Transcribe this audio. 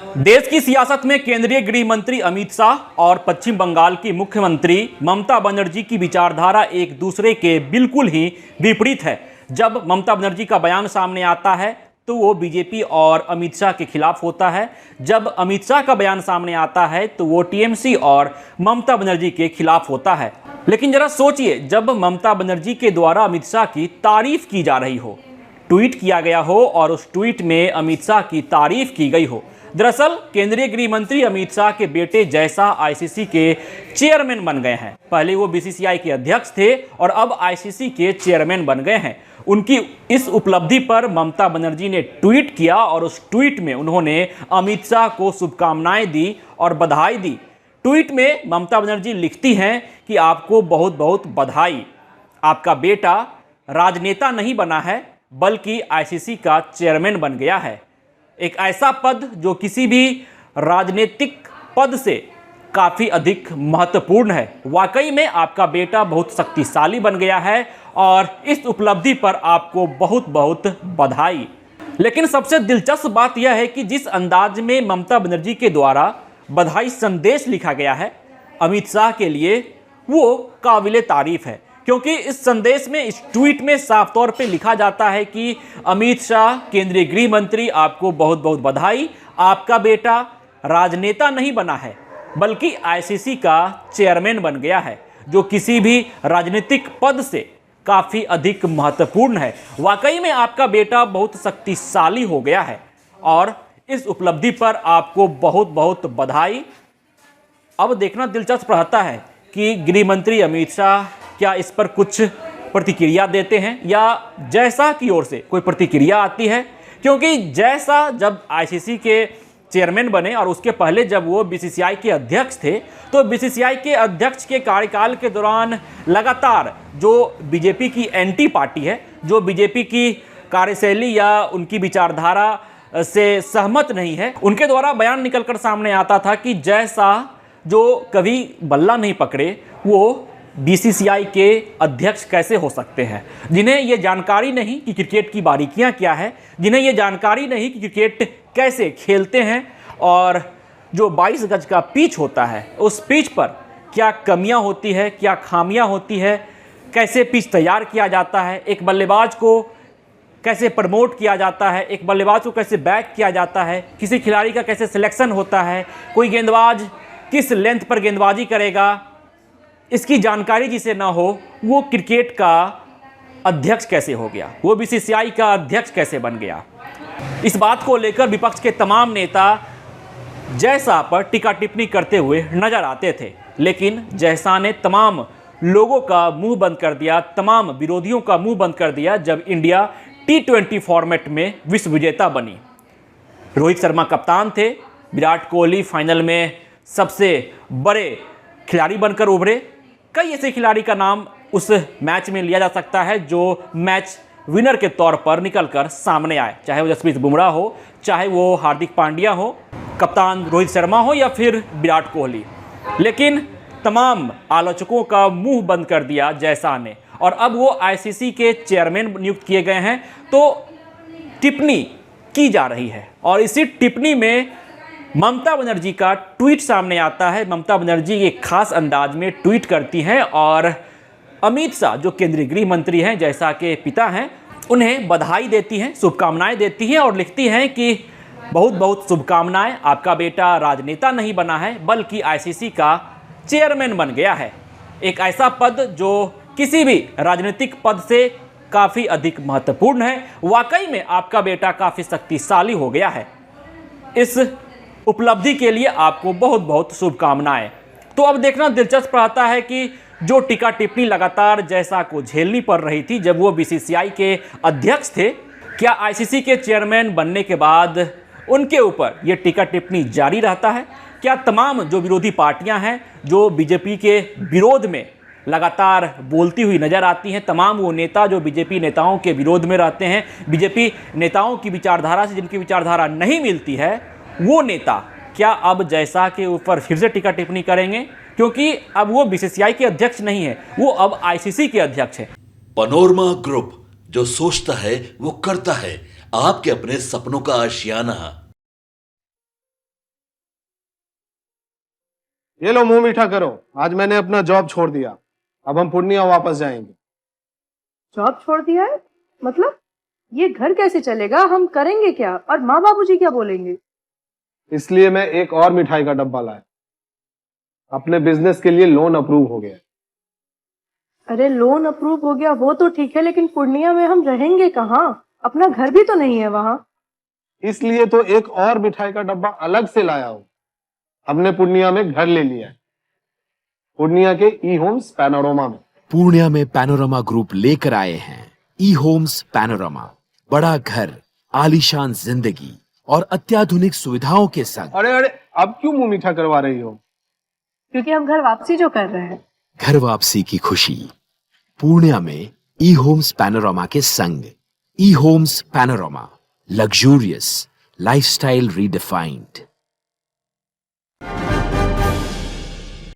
देश की सियासत में केंद्रीय गृह मंत्री अमित शाह और पश्चिम बंगाल की मुख्यमंत्री ममता बनर्जी की विचारधारा एक दूसरे के बिल्कुल ही विपरीत है। जब ममता बनर्जी का बयान सामने आता है तो वो बीजेपी और अमित शाह के खिलाफ होता है। जब अमित शाह का बयान सामने आता है तो वो टीएमसी और ममता बनर्जी के खिलाफ होता है। लेकिन जरा सोचिए, जब ममता बनर्जी के द्वारा अमित शाह की तारीफ की जा रही हो, ट्वीट किया गया हो और उस ट्वीट में अमित शाह की तारीफ की गई हो। दरअसल केंद्रीय गृह मंत्री अमित शाह के बेटे जय शाह आईसीसी के चेयरमैन बन गए हैं। पहले वो बीसीसीआई के अध्यक्ष थे और अब आईसीसी के चेयरमैन बन गए हैं। उनकी इस उपलब्धि पर ममता बनर्जी ने ट्वीट किया और उस ट्वीट में उन्होंने अमित शाह को शुभकामनाएं दी और बधाई दी। ट्वीट में ममता बनर्जी लिखती हैं कि आपको बहुत बहुत बधाई, आपका बेटा राजनेता नहीं बना है बल्कि आईसीसी का चेयरमैन बन गया है। एक ऐसा पद जो किसी भी राजनीतिक पद से काफ़ी अधिक महत्वपूर्ण है। वाकई में आपका बेटा बहुत शक्तिशाली बन गया है और इस उपलब्धि पर आपको बहुत बहुत बधाई। लेकिन सबसे दिलचस्प बात यह है कि जिस अंदाज में ममता बनर्जी के द्वारा बधाई संदेश लिखा गया है अमित शाह के लिए, वो काबिले तारीफ है। क्योंकि इस संदेश में, इस ट्वीट में साफ तौर पे लिखा जाता है कि अमित शाह केंद्रीय गृह मंत्री, आपको बहुत बहुत बधाई, आपका बेटा राजनेता नहीं बना है बल्कि आईसीसी का चेयरमैन बन गया है, जो किसी भी राजनीतिक पद से काफ़ी अधिक महत्वपूर्ण है। वाकई में आपका बेटा बहुत शक्तिशाली हो गया है और इस उपलब्धि पर आपको बहुत बहुत बधाई। अब देखना दिलचस्प रहता है कि गृह मंत्री अमित शाह क्या इस पर कुछ प्रतिक्रिया देते हैं या जय शाह की ओर से कोई प्रतिक्रिया आती है। क्योंकि जय शाह जब आईसीसी के चेयरमैन बने और उसके पहले जब वो बीसीसीआई के अध्यक्ष थे, तो बीसीसीआई के अध्यक्ष के कार्यकाल के दौरान लगातार जो बीजेपी की एंटी पार्टी है, जो बीजेपी की कार्यशैली या उनकी विचारधारा से सहमत नहीं है, उनके द्वारा बयान निकलकर सामने आता था कि जय शाह जो कभी बल्ला नहीं पकड़े वो बीसीसीआई के अध्यक्ष कैसे हो सकते हैं, जिन्हें ये जानकारी नहीं कि क्रिकेट की बारीकियां क्या है, जिन्हें ये जानकारी नहीं कि क्रिकेट कैसे खेलते हैं और जो 22 गज का पिच होता है उस पिच पर क्या कमियां होती है, क्या खामियां होती है, कैसे पिच तैयार किया जाता है, एक बल्लेबाज को कैसे प्रमोट किया जाता है, एक बल्लेबाज को कैसे बैक किया जाता है, किसी खिलाड़ी का कैसे सिलेक्शन होता है, कोई गेंदबाज किस लेंथ पर गेंदबाजी करेगा, इसकी जानकारी जिसे ना हो वो क्रिकेट का अध्यक्ष कैसे हो गया, वो बीसीसीआई का अध्यक्ष कैसे बन गया। इस बात को लेकर विपक्ष के तमाम नेता जय शाह पर टीका टिप्पणी करते हुए नजर आते थे। लेकिन जय शाह ने तमाम लोगों का मुंह बंद कर दिया, तमाम विरोधियों का मुंह बंद कर दिया जब इंडिया T20 फॉर्मेट में विश्व विजेता बनी। रोहित शर्मा कप्तान थे, विराट कोहली फाइनल में सबसे बड़े खिलाड़ी बनकर उभरे। कई ऐसे खिलाड़ी का नाम उस मैच में लिया जा सकता है जो मैच विनर के तौर पर निकलकर सामने आए, चाहे वो जसप्रीत बुमराह हो, चाहे वो हार्दिक पांड्या हो, कप्तान रोहित शर्मा हो या फिर विराट कोहली। लेकिन तमाम आलोचकों का मुंह बंद कर दिया जय शाह ने और अब वो आईसीसी के चेयरमैन नियुक्त किए गए हैं तो टिप्पणी की जा रही है। और इसी टिप्पणी में ममता बनर्जी का ट्वीट सामने आता है। ममता बनर्जी एक खास अंदाज में ट्वीट करती हैं और अमित शाह जो केंद्रीय गृह मंत्री हैं, जय शाह के पिता हैं, उन्हें बधाई देती हैं, शुभकामनाएं देती हैं और लिखती हैं कि बहुत बहुत शुभकामनाएं, आपका बेटा राजनेता नहीं बना है बल्कि आईसीसी का चेयरमैन बन गया है। एक ऐसा पद जो किसी भी राजनीतिक पद से काफ़ी अधिक महत्वपूर्ण है। वाकई में आपका बेटा काफ़ी शक्तिशाली हो गया है। इस उपलब्धि के लिए आपको बहुत बहुत शुभकामनाएं। तो अब देखना दिलचस्प रहता है कि जो टीका टिप्पणी लगातार जय शाह को झेलनी पड़ रही थी जब वो बीसीसीआई के अध्यक्ष थे, क्या आईसीसी के चेयरमैन बनने के बाद उनके ऊपर ये टीका टिप्पणी जारी रहता है? क्या तमाम जो विरोधी पार्टियां हैं जो बीजेपी के विरोध में लगातार बोलती हुई नजर आती हैं, तमाम वो नेता जो बीजेपी नेताओं के विरोध में रहते हैं, बीजेपी नेताओं की विचारधारा से जिनकी विचारधारा नहीं मिलती है, वो नेता क्या अब जय शाह के ऊपर फिर से टीका टिप्पणी करेंगे? क्योंकि अब वो बीसीसीआई के अध्यक्ष नहीं है, वो अब आईसीसी के अध्यक्ष है। पनोरमा ग्रुप, जो सोचता है वो करता है। आपके अपने सपनों का आशियाना। ये लो मुंह मीठा करो, आज मैंने अपना जॉब छोड़ दिया, अब हम पूर्णिया वापस जाएंगे। जॉब छोड़ दिया है? मतलब ये घर कैसे चलेगा? हम करेंगे क्या? और माँ बाबूजी क्या बोलेंगे? इसलिए मैं एक और मिठाई का डब्बा लाया। अपने बिजनेस के लिए लोन अप्रूव हो गया। अरे लोन अप्रूव हो गया वो तो ठीक है, लेकिन पूर्णिया में हम रहेंगे कहाँ? अपना घर भी तो नहीं है वहां। इसलिए तो एक और मिठाई का डब्बा अलग से लाया हूं। हमने पूर्णिया में घर ले लिया है, पूर्णिया के ई होम्स पैनोरमा में। पूर्णिया में पैनोरमा ग्रुप लेकर आए हैं ई होम्स पैनोरमा। बड़ा घर, आलीशान जिंदगी और अत्याधुनिक सुविधाओं के संग। अरे अरे, अब क्यों मुंह मीठा करवा रही हो? क्योंकि हम घर वापसी जो कर रहे हैं। घर वापसी की खुशी पूर्णिया में ई होम्स पैनोरमा के संग। E Homes Panorama, luxurious lifestyle redefined.